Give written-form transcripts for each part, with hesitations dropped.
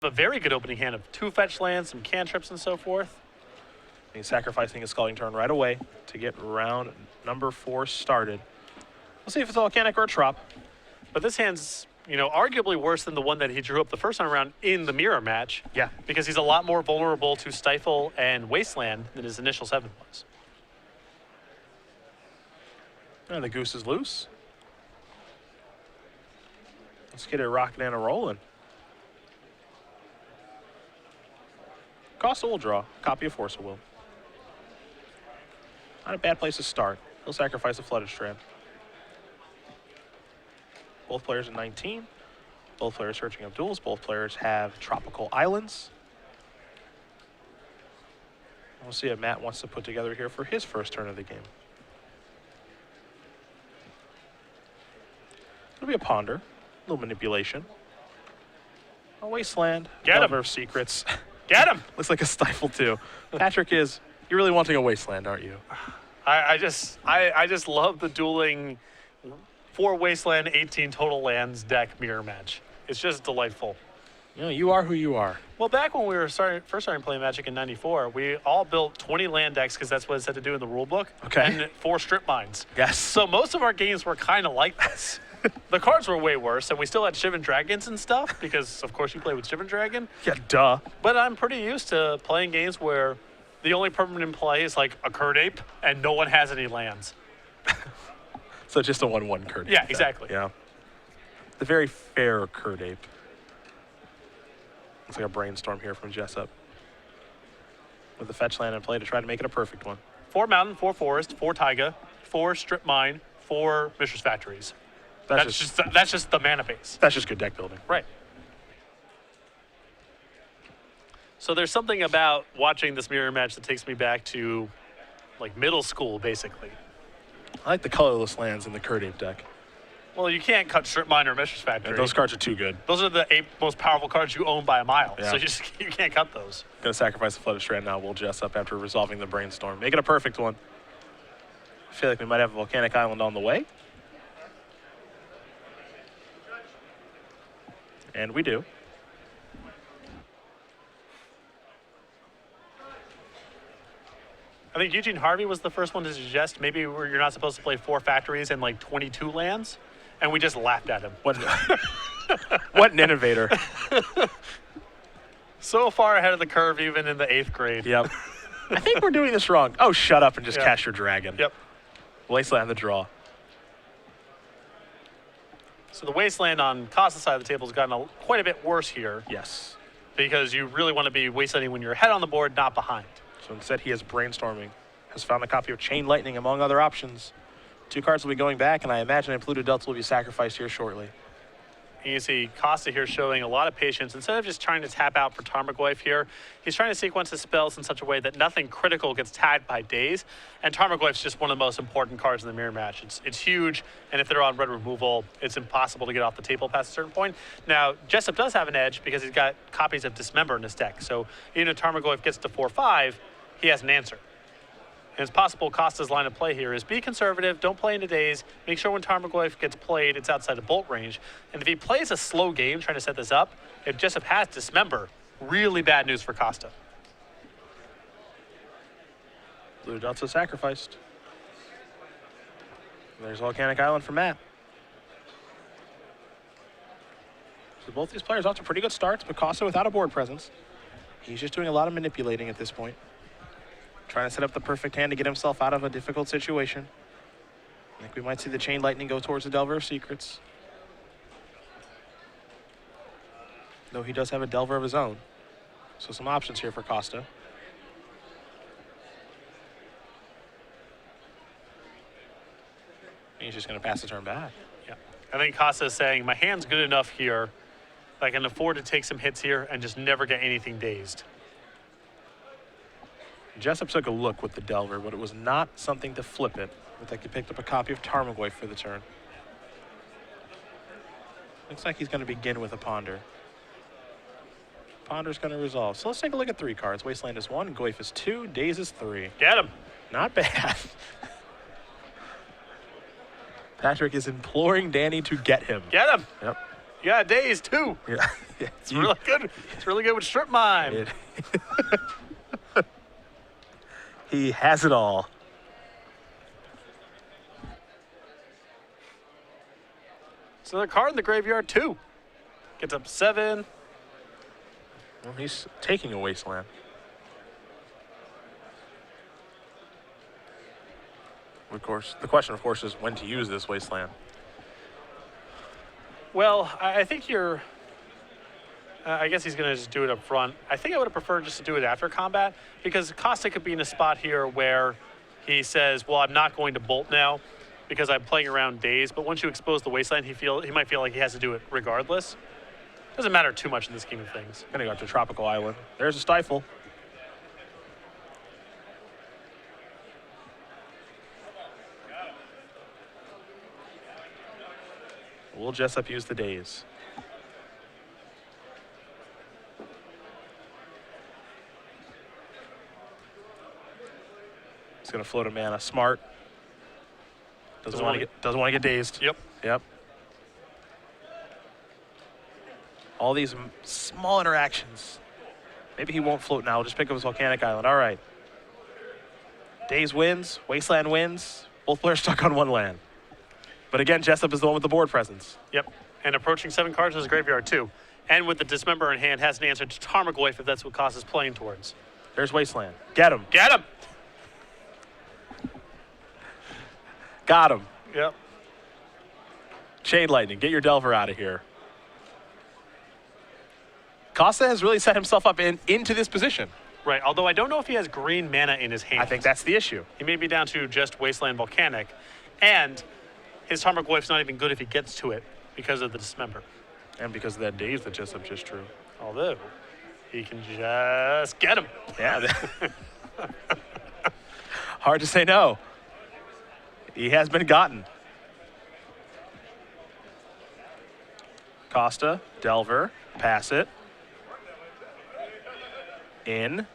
A very good opening hand of 2 fetch lands, some cantrips, and so forth. He's sacrificing his Scalding Turn right away to get round number 4 started. We'll see if it's a Volcanic or a Trop. But this hand's, you know, arguably worse than the one that he drew up the first time around in the mirror match. Yeah. Because he's a lot more vulnerable to Stifle and Wasteland than his initial 7 was. And the goose is loose. Let's get it rocking and a rolling. Costa will draw. Copy of Force of Will. Not a bad place to start. He'll sacrifice a Flooded Strand. Both players are 19. Both players searching up duels. Both players have tropical islands. We'll see what Matt wants to put together here for his first turn of the game. It'll be a Ponder. A little manipulation. A Wasteland. Get him. Delver of Secrets. Get him! Looks like a Stifle too. Patrick you're really wanting a Wasteland, aren't you? I just love the dueling 4 Wasteland, 18 total lands deck mirror match. It's just delightful. You know, you are who you are. Well, back when we were first starting playing Magic in '94, we all built 20 land decks because that's what it said to do in the rule book. Okay. And 4 strip mines. Yes. So most of our games were kind of like this. The cards were way worse, and we still had Shivan Dragons and stuff because, of course, you play with Shivan Dragon. Yeah, duh. But I'm pretty used to playing games where the only permanent play is like a Curd Ape, and no one has any lands. So just a 1/1 Curd Ape. Yeah, exactly. Yeah. The very fair Curd Ape. Looks like a brainstorm here from Jessup. With the fetch land in play to try to make it a perfect one. 4 Mountain, 4 Forest, 4 Taiga, 4 Strip Mine, 4 Mistress Factories. That's just the mana base. That's just good deck building. Right. So there's something about watching this mirror match that takes me back to like middle school, basically. I like the colorless lands in the Curd Ape deck. Well, you can't cut Strip Mine or Mistress Factory. Yeah, those cards are too good. Those are the 8 most powerful cards you own by a mile. Yeah. So you can't cut those. Gonna sacrifice the Flooded Strand now. We'll Jessup after resolving the brainstorm. Make it a perfect one. I feel like we might have a Volcanic Island on the way. And we do. I think Eugene Harvey was the first one to suggest maybe you're not supposed to play 4 factories and like 22 lands, and we just laughed at him. What, what an innovator. So far ahead of the curve, even in the 8th grade. Yep. I think we're doing this wrong. Oh, shut up and just Yep. cast your dragon. Yep. Wasteland the draw. So the Wasteland on Costa's side of the table has gotten quite a bit worse here Yes. because you really want to be wastelanding when you're ahead on the board, not behind. So instead he is brainstorming. Has found a copy of Chain Lightning among other options. 2 cards will be going back, and I imagine a Polluted Delta will be sacrificed here shortly. And you see Costa here showing a lot of patience. Instead of just trying to tap out for Tarmogoyf here, he's trying to sequence his spells in such a way that nothing critical gets tagged by days. And Tarmogoyf's just one of the most important cards in the mirror match. It's huge, and if they're on red removal, it's impossible to get off the table past a certain point. Now, Jessup does have an edge because he's got copies of Dismember in his deck. So even if Tarmogoyf gets to 4/5, he has an answer. And it's possible Costa's line of play here is be conservative, don't play into days, make sure when Tarmogoyf gets played, it's outside of bolt range. And if he plays a slow game trying to set this up, if Jessup has Dismember, really bad news for Costa. Blue Delta sacrificed. There's Volcanic Island for Matt. So both these players off to pretty good starts, but Costa without a board presence. He's just doing a lot of manipulating at this point. Trying to set up the perfect hand to get himself out of a difficult situation. I think we might see the Chain Lightning go towards the Delver of Secrets. Though he does have a Delver of his own. So some options here for Costa. And he's just going to pass the turn back. Yeah. I think Costa is saying, my hand's good enough here that I can afford to take some hits here and just never get anything dazed. Jessup took a look with the Delver, but it was not something to flip it. Looked like he picked up a copy of Tarmogoyf for the turn. Looks like he's going to begin with a Ponder. Ponder's going to resolve. So let's take a look at 3 cards. Wasteland is 1, Goyf is 2, Daze is 3. Get him. Not bad. Patrick is imploring Danny to get him. Get him. Yep. You got dazed too. Yeah. It's really good. It's really good with Strip Mime. He has it all. It's another card in the graveyard, too. Gets up 7. Well, he's taking a Wasteland. Of course, the question, of course, is when to use this Wasteland. Well, I think you're... I guess he's going to just do it up front. I think I would have preferred just to do it after combat, because Costa could be in a spot here where he says, well, I'm not going to bolt now because I'm playing around days. But once you expose the Wasteland, he might feel like he has to do it regardless. Doesn't matter too much in the scheme of things. Gonna go to Tropical Island. There's a Stifle. Will Jessup use the Daze? He's gonna float a mana. Smart. Doesn't want to get dazed. Yep. Yep. All these small interactions. Maybe he won't float now. Just pick up his Volcanic Island. All right. Daze wins. Wasteland wins. Both players stuck on one land. But again, Jessup is the one with the board presence. Yep. And approaching 7 cards in his graveyard, too. And with the Dismember in hand, has an answer to Tarmogoyf if that's what Costa's playing towards. There's Wasteland. Get him. Get him! Got him. Yep. Chain Lightning. Get your Delver out of here. Costa has really set himself up into this position. Right, although I don't know if he has green mana in his hand. I think that's the issue. He may be down to just Wasteland Volcanic. And his Tarmogoyf's not even good if he gets to it because of the Dismember. And because of that Daze that Jessup just drew. Although, he can just get him. Yeah. Hard to say no. He has been gotten. Costa, Delver, pass it. In.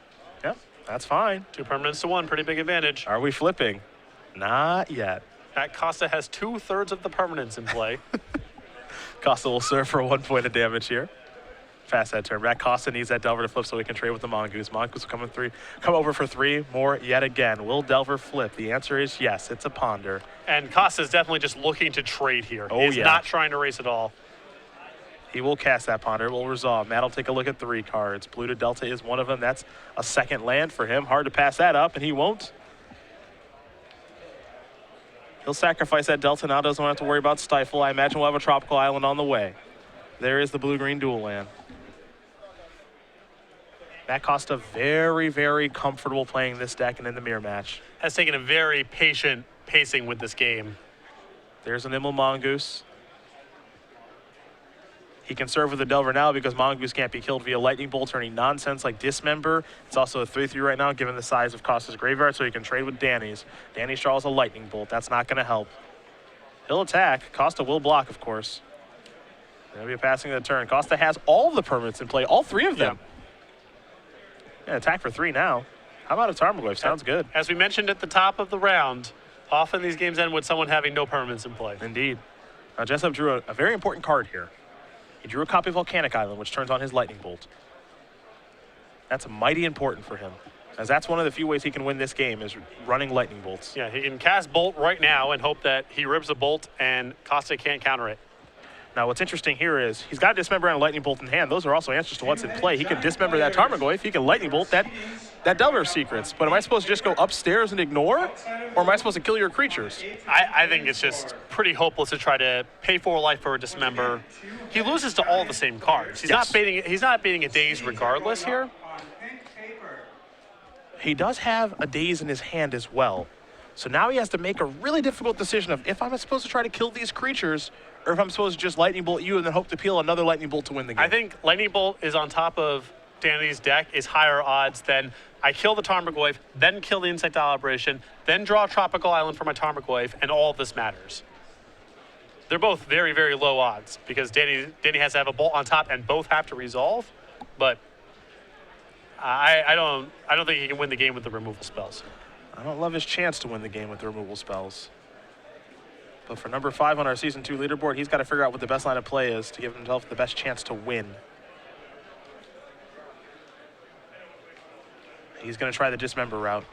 Yep, that's fine. 2 permanents to 1, pretty big advantage. Are we flipping? Not yet. That Costa has 2/3 of the permanents in play. Costa will serve for 1 point of damage here. Fast that turn back. Costa needs that Delver to flip so he can trade with the Mongoose. Mongoose will come over for 3 more yet again. Will Delver flip? The answer is yes. It's a ponder. And Costa's definitely just looking to trade here. Oh, He's yeah. not trying to race at all. He will cast that ponder. It will resolve. Matt will take a look at 3 cards. Blue to Delta is one of them. That's a second land for him. Hard to pass that up, and he won't. He'll sacrifice that Delta now. Doesn't have to worry about Stifle. I imagine we'll have a Tropical Island on the way. There is the blue-green dual land. Matt Costa very, very comfortable playing this deck and in the mirror match. Has taken a very patient pacing with this game. There's an Immel Mongoose. He can serve with a Delver now because Mongoose can't be killed via Lightning Bolt or any nonsense like Dismember. It's also a 3/3 right now given the size of Costa's graveyard, so he can trade with Danny's. Danny's draws a Lightning Bolt. That's not going to help. He'll attack. Costa will block, of course. There'll be a passing of the turn. Costa has all of the permanents in play, all 3 of them. Yeah, attack for 3 now. How about a Tarmogoyf? Sounds good. As we mentioned at the top of the round, often these games end with someone having no permanents in play. Indeed. Now, Jessup drew a very important card here. He drew a copy of Volcanic Island, which turns on his Lightning Bolt. That's mighty important for him, as that's one of the few ways he can win this game is running Lightning Bolts. Yeah, he can cast Bolt right now and hope that he rips a Bolt and Costa can't counter it. Now, what's interesting here is he's got a Dismember and a Lightning Bolt in hand. Those are also answers to what's in play. He can Dismember that Tarmogoyf. He can Lightning Bolt that Delver Secrets. But am I supposed to just go upstairs and ignore? Or am I supposed to kill your creatures? I think it's just pretty hopeless to try to pay 4 life for a Dismember. He loses to all the same cards. He's not baiting a Daze regardless here. He does have a Daze in his hand as well. So now he has to make a really difficult decision of if I'm supposed to try to kill these creatures or if I'm supposed to just Lightning Bolt you and then hope to peel another Lightning Bolt to win the game. I think Lightning Bolt is on top of Danny's deck is higher odds than I kill the Tarmogoyf, then kill the Insect Aberration, then draw a Tropical Island for my Tarmogoyf, and all of this matters. They're both very, very low odds because Danny has to have a Bolt on top and both have to resolve, but I don't think he can win the game with the removal spells. I don't love his chance to win the game with the removal spells. But for number 5 on our Season 2 leaderboard, he's got to figure out what the best line of play is to give himself the best chance to win. He's going to try the dismember route.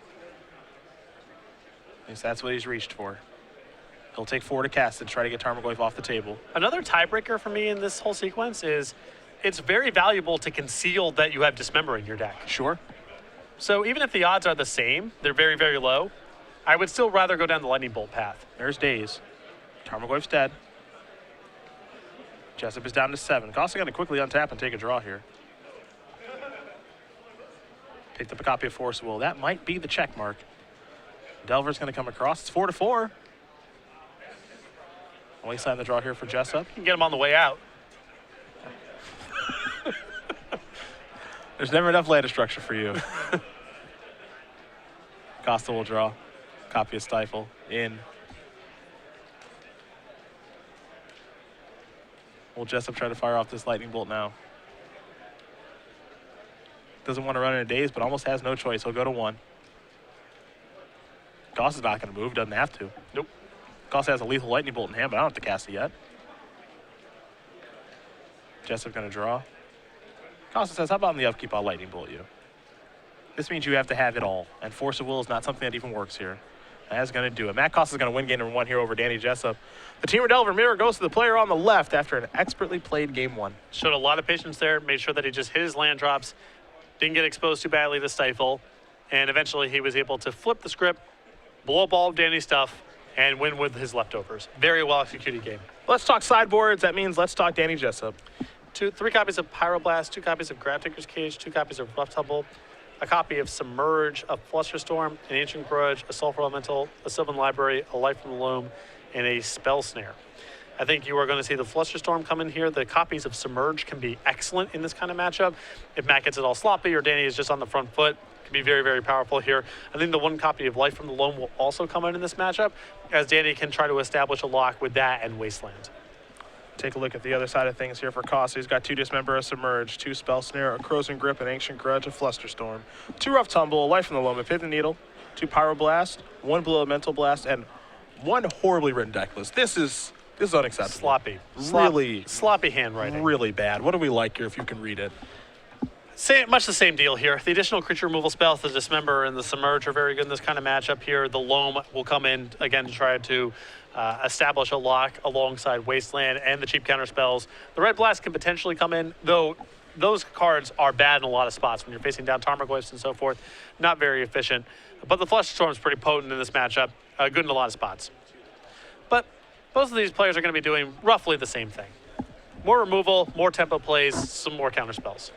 At least that's what he's reached for. He'll take 4 to cast and try to get Tarmogoyf off the table. Another tiebreaker for me in this whole sequence is it's very valuable to conceal that you have dismember in your deck. Sure. So even if the odds are the same, they're very, very low, I would still rather go down the lightning bolt path. There's Daze. Tarmogoyf's dead. Jessup is down to 7. Costa going to quickly untap and take a draw here. Picked up a copy of Force Will. That might be the check mark. Delver's going to come across. It's 4-4. Wasteland the draw here for Jessup. You can get him on the way out. There's never enough land destruction for you. Costa will draw. Copy of Stifle. In. Will Jessup try to fire off this lightning bolt now? Doesn't want to run in a daze, but almost has no choice. He'll go to 1. Costa's not going to move. Doesn't have to. Nope. Costa has a lethal lightning bolt in hand, but I don't have to cast it yet. Jessup going to draw. Costa says, how about in the upkeep, I'll lightning bolt you. This means you have to have it all, and Force of Will is not something that even works here. That's going to do it. Matt Costa's going to win game number 1 here over Danny Jessup. The Team Delver mirror goes to the player on the left after an expertly played game 1. Showed a lot of patience there, made sure that he just hit his land drops, didn't get exposed too badly to Stifle, and eventually he was able to flip the script, blow up all of Danny's stuff, and win with his leftovers. Very well executed game. Let's talk sideboards. That means let's talk Danny Jessup. 3 copies of Pyroblast, 2 copies of Gravedigger's Cage, 2 copies of Rough Tumble, a copy of Submerge, a Flusterstorm, an Ancient Grudge, a Sulfur Elemental, a Sylvan Library, a Life from the Loam, and a Spell Snare. I think you are going to see the Flusterstorm come in here. The copies of Submerge can be excellent in this kind of matchup. If Matt gets it all sloppy or Danny is just on the front foot, it can be very, very powerful here. I think the 1 copy of Life from the Loam will also come in this matchup, as Danny can try to establish a lock with that and Wasteland. Take a look at the other side of things here for Costa. He's got 2 Dismember, a Submerge, 2 Spell Snare, a Corrosion Grip, an Ancient Grudge, a Flusterstorm, 2 Rough Tumble, a Life from the Loam, a Pivot Needle, 2 Pyroblast, 1 Blue Elemental Blast, and 1 horribly written deck list. This is unacceptable. Sloppy. Really sloppy handwriting. Really bad. What do we like here if you can read it? Much the same deal here. The additional creature removal spells, the Dismember and the Submerge, are very good in this kind of matchup here. The Loam will come in, again, to try to establish a lock alongside Wasteland and the cheap counter spells. The Red Blast can potentially come in, though those cards are bad in a lot of spots when you're facing down Tarmogoyfs and so forth. Not very efficient. But the Flusterstorm is pretty potent in this matchup, good in a lot of spots. But both of these players are going to be doing roughly the same thing. More removal, more tempo plays, some more counter spells.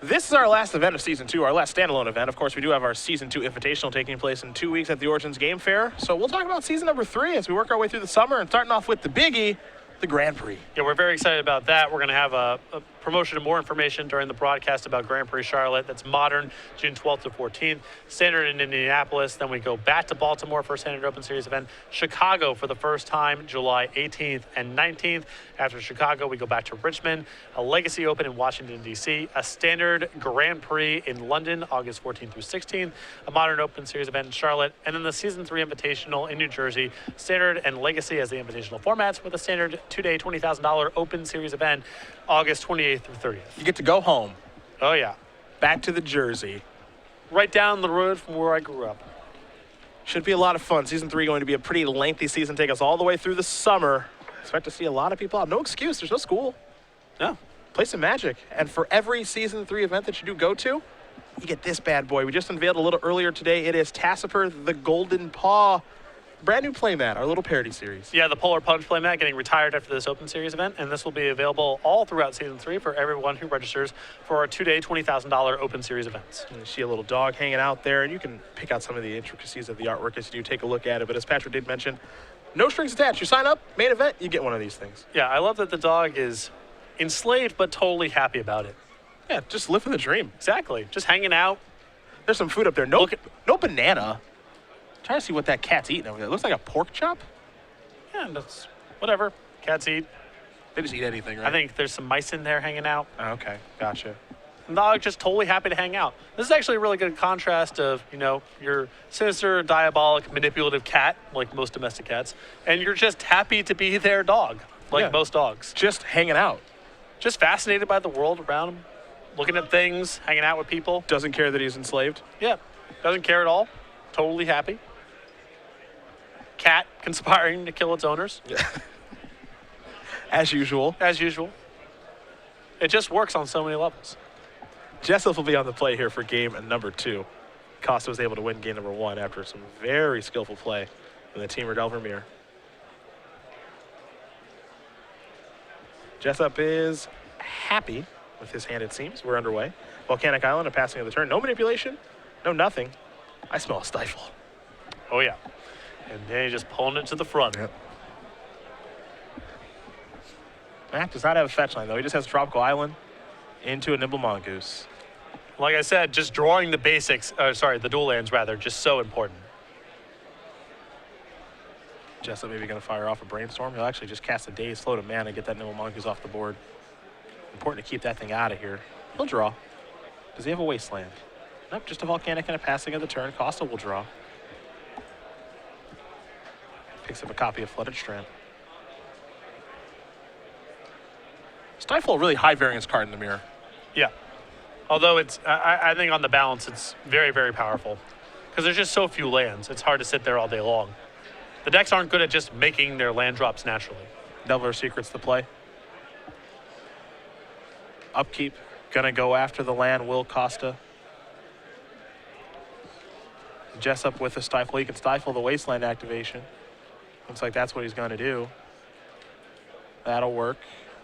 This is our last event of Season 2, our last standalone event. Of course, we do have our Season 2 Invitational taking place in 2 weeks at the Origins Game Fair. So we'll talk about Season number 3 as we work our way through the summer, and starting off with the biggie, the Grand Prix. Yeah, we're very excited about that. We're going to have a promotion and more information during the broadcast about Grand Prix Charlotte. That's Modern, June 12th to 14th. Standard in Indianapolis. Then we go back to Baltimore for a Standard Open Series event. Chicago for the first time, July 18th and 19th. After Chicago, we go back to Richmond. A Legacy Open in Washington, D.C. A Standard Grand Prix in London, August 14th through 16th. A Modern Open Series event in Charlotte. And then the Season 3 Invitational in New Jersey. Standard and Legacy as the invitational formats, with a Standard 2-day $20,000 Open Series event, August 28th through 30th. You get to go home. Oh, yeah. Back to the Jersey. Right down the road from where I grew up. Should be a lot of fun. Season 3 going to be a pretty lengthy season. Take us all the way through the summer. Expect to see a lot of people out. No excuse. There's no school. No. Play some Magic. And for every Season 3 event that you do go to, you get this bad boy. We just unveiled a little earlier today. It is Tassiper the Golden Paw. Brand new playmat, our little parody series. Yeah, the Polar Punch playmat getting retired after this Open Series event, and this will be available all throughout Season 3 for everyone who registers for our 2-day $20,000 Open Series events. And you see a little dog hanging out there, and you can pick out some of the intricacies of the artwork as you do take a look at it. But as Patrick did mention, no strings attached. You sign up, main event, you get one of these things. Yeah, I love that the dog is enslaved but totally happy about it. Yeah, just living the dream. Exactly. Just hanging out. There's some food up there. No banana. Trying to see what that cat's eating over there. It looks like a pork chop. Yeah, that's whatever. Cats eat. They just eat anything, right? I think there's some mice in there hanging out. Oh, okay, gotcha. The dog just totally happy to hang out. This is actually a really good contrast of, your sinister, diabolic, manipulative cat, like most domestic cats, and you're just happy to be their dog, like most dogs. Just hanging out. Just fascinated by the world around them. looking at things, hanging out with people. Doesn't care that he's enslaved. Yeah, doesn't care at all. Totally happy. Cat conspiring to kill its owners. As usual. As usual. It just works on so many levels. Jessup will be on the play here for game number 2. Costa was able to win game number 1 after some very skillful play from the teamer Delvermeer. Jessup is happy with his hand, it seems. We're underway. Volcanic Island, a passing of the turn. No manipulation, no nothing. I smell a stifle. Oh, yeah. And Danny just pulling it to the front. Yep. Mac does not have a fetch line, though. He just has Tropical Island into a Nimble Mongoose. Like I said, just drawing the basics, the dual lands, rather, just so important. Jessup maybe going to fire off a Brainstorm. He'll actually just cast a Daze, float a mana, and get that Nimble Mongoose off the board. Important to keep that thing out of here. He'll draw. Does he have a Wasteland? Nope, just a Volcanic and a passing of the turn. Costa will draw. Picks up a copy of Flooded Strand. Stifle, a really high variance card in the mirror. Yeah. Although it's, I think on the balance, it's very, very powerful. Because there's just so few lands. It's hard to sit there all day long. The decks aren't good at just making their land drops naturally. Delver Secret's the play. Upkeep, gonna go after the land, will Costa. Jessup with the Stifle. He can stifle the Wasteland activation. Looks like that's what he's gonna do. That'll work.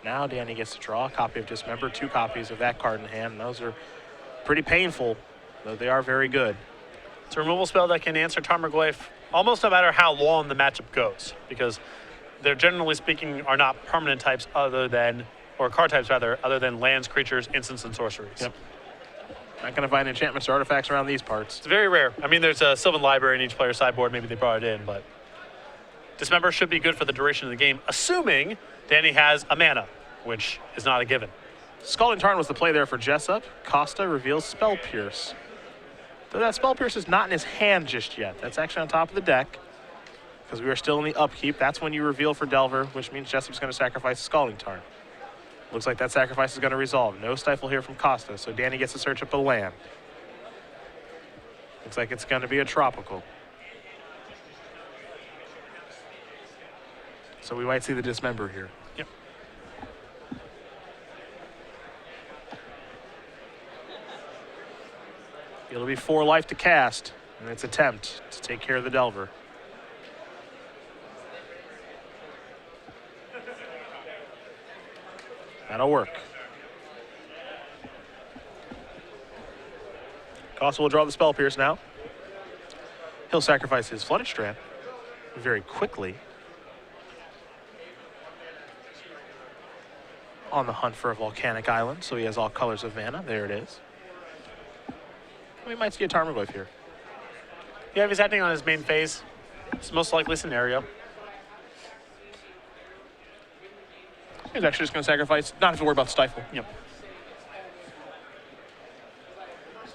Now Danny gets to draw a copy of Dismember, 2 copies of that card in hand, and those are pretty painful, though they are very good. It's a removal spell that can answer Tarmogoyf almost no matter how long the matchup goes, because they're generally speaking are not permanent types other than, or card types rather, other than lands, creatures, instants, and sorceries. Yep. Not going to find enchantments or artifacts around these parts. It's very rare. I mean, there's a Sylvan Library in each player's sideboard. Maybe they brought it in, but Dismember should be good for the duration of the game, assuming Danny has a mana, which is not a given. Scalding Tarn was the play there for Jessup. Costa reveals Spell Pierce. Though that Spell Pierce is not in his hand just yet. That's actually on top of the deck. Because we are still in the upkeep. That's when you reveal for Delver, which means Jessup's going to sacrifice Scalding Tarn. Looks like that sacrifice is going to resolve. No Stifle here from Costa, so Danny gets to search up a land. Looks like it's going to be a Tropical. So we might see the Dismember here. Yep. It'll be 4 life to cast in its attempt to take care of the Delver. That'll work. Costa will draw the Spell Pierce now. He'll sacrifice his Flooded Strand very quickly. On the hunt for a Volcanic Island, so he has all colors of mana. There it is. We might see a Tarmogoyf here. Yeah, if he's acting on his main phase, it's the most likely scenario. He's actually just going to sacrifice, not have to worry about the Stifle. Yep.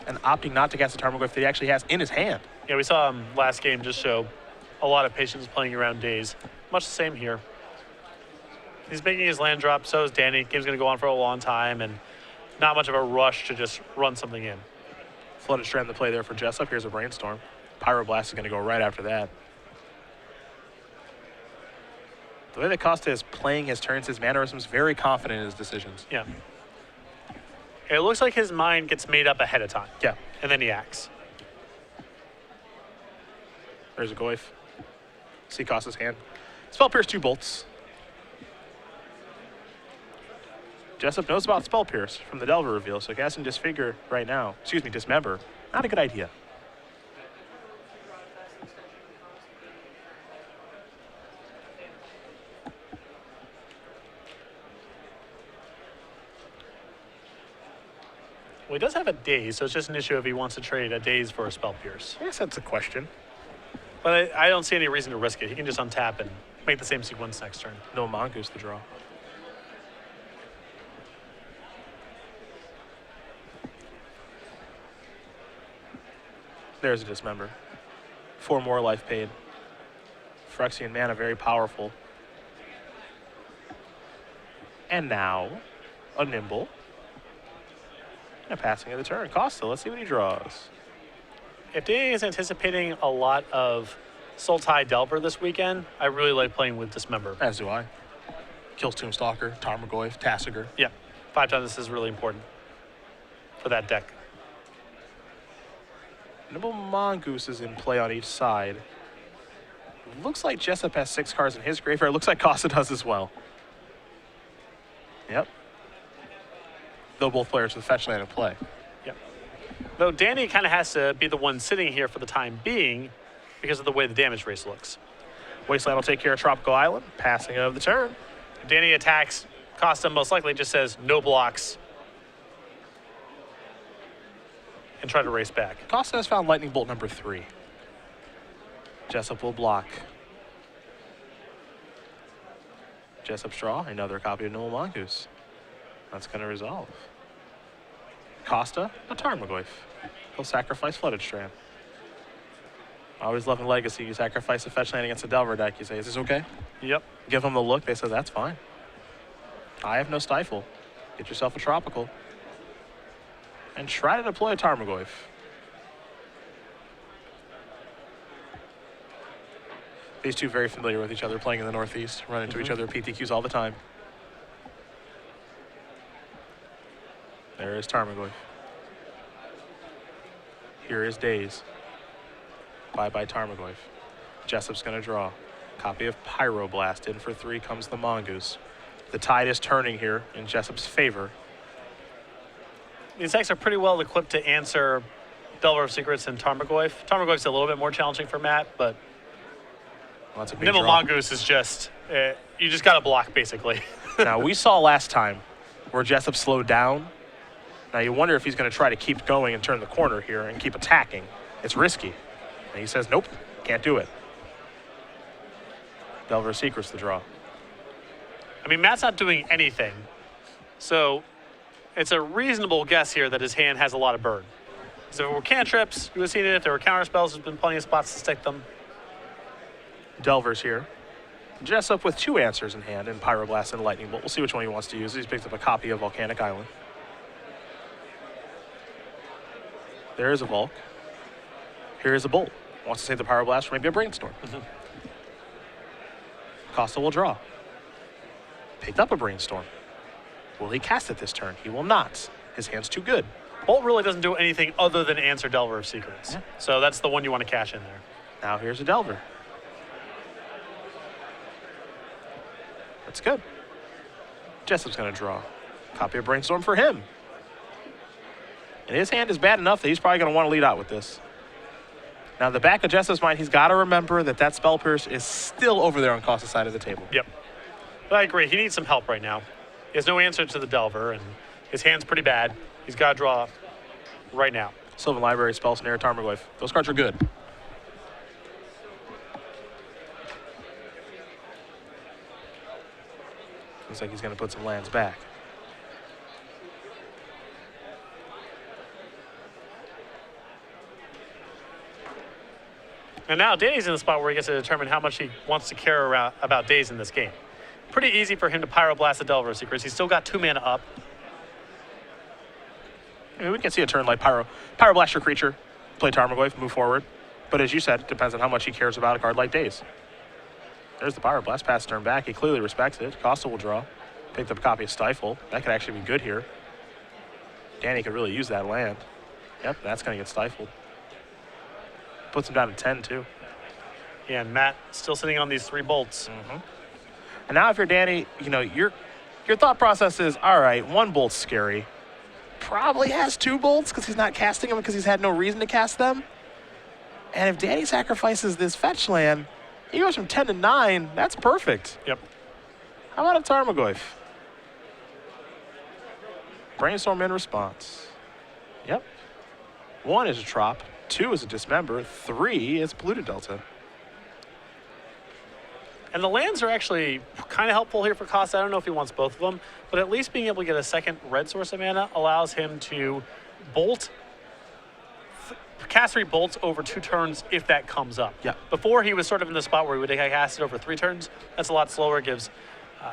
And opting not to cast the Tarmogoyf that he actually has in his hand. Yeah, we saw him last game just show a lot of patience playing around Daze. Much the same here. He's making his land drop, so is Danny. Game's going to go on for a long time, and not much of a rush to just run something in. Flooded Strand to play there for Jessup. Here's a Brainstorm. Pyroblast is going to go right after that. The way that Costa is playing his turns, his mannerisms, very confident in his decisions. Yeah. It looks like his mind gets made up ahead of time. Yeah. And then he acts. There's a Goyf. See Costa's hand. Spell Pierce, 2 bolts. Jessup knows about Spell Pierce from the Delver reveal, so casting Disfigure right now, Dismember, not a good idea. Well, he does have a Daze, so it's just an issue if he wants to trade a Daze for a Spell Pierce. I guess that's a question. But I don't see any reason to risk it. He can just untap and make the same sequence next turn. No Mongoose to draw. There's a Dismember. 4 more life paid. Phyrexian mana, very powerful. And now, a Nimble. And passing of the turn. Costa, let's see what he draws. If Danny is anticipating a lot of Sultai Delver this weekend, I really like playing with Dismember. As do I. Kills Tombstalker, Tarmogoyf, Tasigur. Yeah, 5 times this is really important for that deck. Nimble Mongoose is in play on each side. Looks like Jessup has 6 cards in his graveyard. Looks like Costa does as well. Yep. Though both players with fetch land in play. Yep. Though Danny kind of has to be the one sitting here for the time being because of the way the damage race looks. Wasteland will take care of Tropical Island. Passing of the turn. If Danny attacks, Costa most likely just says no blocks and try to race back. Costa has found Lightning Bolt number 3. Jessup will block. Jessup's draw, another copy of Nimble Mongoose. That's going to resolve. Costa, a Tarmogoyf. He'll sacrifice Flooded Strand. Always loving Legacy. You sacrifice a fetch land against a Delver deck. You say, is this okay? Yep. Give them the look. They say, that's fine. I have no Stifle. Get yourself a Tropical. And try to deploy a Tarmogoyf. These two very familiar with each other, playing in the Northeast, run into each other at PTQs all the time. There is Tarmogoyf. Here is Daze. Bye-bye Tarmogoyf. Jessup's going to draw. Copy of Pyroblast. In for 3 comes the Mongoose. The tide is turning here in Jessup's favor. These decks are pretty well equipped to answer Delver of Secrets and Tarmogoyf. Tarmogoyf's a little bit more challenging for Matt, but Well, that's a big Nimble draw. Mongoose is just, you just got to block, basically. Now, we saw last time where Jessup slowed down. Now, you wonder if he's going to try to keep going and turn the corner here and keep attacking. It's risky. And he says, nope, can't do it. Delver of Secrets the draw. I mean, Matt's not doing anything, so it's a reasonable guess here that his hand has a lot of burn. So if it were cantrips, you would have seen it. If there were counter spells, there's been plenty of spots to stick them. Delver's here. Jessup with 2 answers in hand, in Pyroblast and Lightning Bolt. We'll see which one he wants to use. He's picked up a copy of Volcanic Island. There is a Volk. Here is a Bolt. Wants to save the Pyroblast for maybe a Brainstorm. Costa will draw. Picked up a Brainstorm. Will he cast it this turn? He will not. His hand's too good. Bolt really doesn't do anything other than answer Delver of Secrets. Yeah. So that's the one you want to cash in there. Now here's a Delver. That's good. Jessup's going to draw. Copy of Brainstorm for him. And his hand is bad enough that he's probably going to want to lead out with this. Now, the back of Jessup's mind, he's got to remember that that Spell Pierce is still over there on Costa's side of the table. Yep. But I agree. He needs some help right now. He has no answer to the Delver, and his hand's pretty bad. He's got to draw right now. Sylvan Library, Spell Snare, Tarmogoyf. Those cards are good. Looks like he's going to put some lands back. And now Danny's in the spot where he gets to determine how much he wants to care about Daze in this game. Pretty easy for him to Pyroblast the Delver of Secrets. He's still got 2 mana up. I mean, we can see a turn like Pyroblast your creature, play Tarmogoyf, move forward. But as you said, it depends on how much he cares about a card like Daze. There's the Pyroblast, pass turn back. He clearly respects it. Costa will draw. Picked up a copy of Stifle. That could actually be good here. Danny could really use that land. Yep, that's going to get stifled. Puts him down to 10, too. Yeah, and Matt still sitting on these 3 bolts. And now if you're Danny, you know, your thought process is, all right, 1 bolt's scary. Probably has 2 bolts because he's not casting them because he's had no reason to cast them. And if Danny sacrifices this fetch land, he goes from 10 to 9. That's perfect. Yep. How about a Tarmogoyf? Brainstorm in response. Yep. 1 is a Trop. 2 is a Dismember. 3 is Polluted Delta. And the lands are actually kind of helpful here for Costa. I don't know if he wants both of them, but at least being able to get a second red source of mana allows him to cast 3 bolts over 2 turns if that comes up. Yeah. Before he was sort of in the spot where he would cast it over 3 turns. That's a lot slower. It gives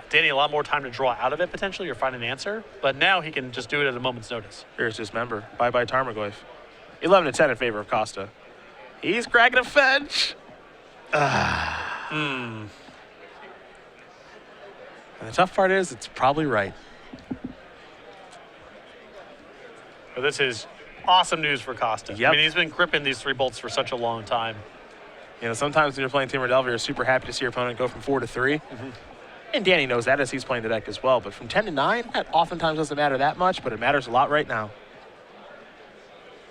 Danny a lot more time to draw out of it potentially or find an answer, but now he can just do it at a moment's notice. Here's Dismember. Bye-bye Tarmogoyf. 11-10 in favor of Costa. He's cracking a fetch. And the tough part is, it's probably right. But this is awesome news for Costa. Yep. I mean, he's been gripping these 3 bolts for such a long time. You know, sometimes when you're playing Timber Delver, you're super happy to see your opponent go from 4 to 3. And Danny knows that as he's playing the deck as well. But from 10 to 9, that oftentimes doesn't matter that much, but it matters a lot right now.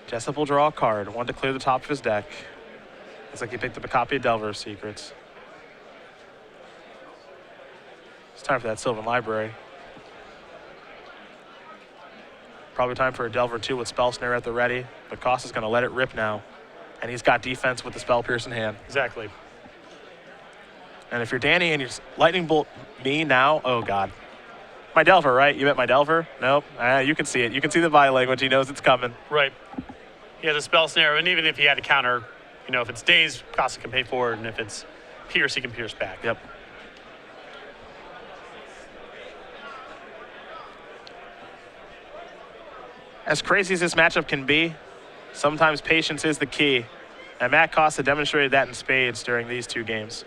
Jessup will draw a card, one to clear the top of his deck. Looks like he picked up a copy of Delver's Secrets. It's time for that Sylvan Library. Probably time for a Delver 2 with Spell Snare at the ready, but Costa's going to let it rip now. And he's got defense with the Spell Pierce in hand. Exactly. And if you're Danny and you're Lightning Bolt me now, oh God. My Delver, right? You met my Delver? Nope. You can see it. You can see the body language. He knows it's coming. Right. He has a Spell Snare, and even if he had a counter, you know, if it's Daze, Costa can pay for it, and if it's Pierce, he can pierce back. Yep. As crazy as this matchup can be, sometimes patience is the key. And Matt Costa demonstrated that in spades during these 2 games.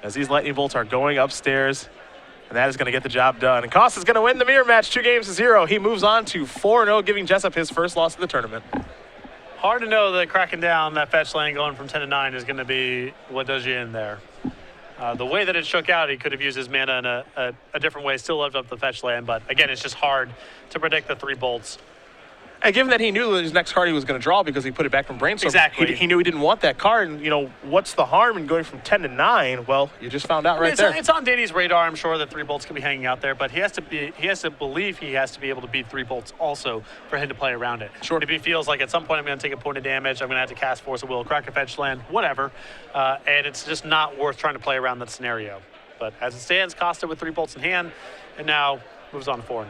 As these Lightning Bolts are going upstairs, and that is going to get the job done. And Costa's going to win the mirror match 2-0. He moves on to 4-0, giving Jessup his first loss of the tournament. Hard to know that cracking down that fetch lane going from 10 to 9 is going to be what does you in there. The way that it shook out, he could have used his mana in a different way, still lived up the fetch land, but again, it's just hard to predict the 3 bolts. And given that he knew that his next card he was going to draw because he put it back from Brainstorm, exactly. he knew he didn't want that card. And, you know, what's the harm in going from 10 to 9? Well, you just found out right there. It's on Danny's radar, I'm sure, that 3 bolts can be hanging out there, but he has to believe he has to be able to beat 3 bolts also for him to play around it. Sure. If he feels like at some point I'm going to take a point of damage, I'm going to have to cast Force of Will, crack a fetch land, whatever, and it's just not worth trying to play around that scenario. But as it stands, Costa with 3 bolts in hand, and now moves on to 4-0.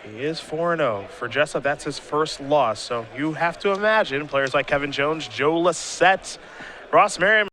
He is 4-0. For Jessup, that's his first loss. So you have to imagine players like Kevin Jones, Joe Lissette, Ross Merriam,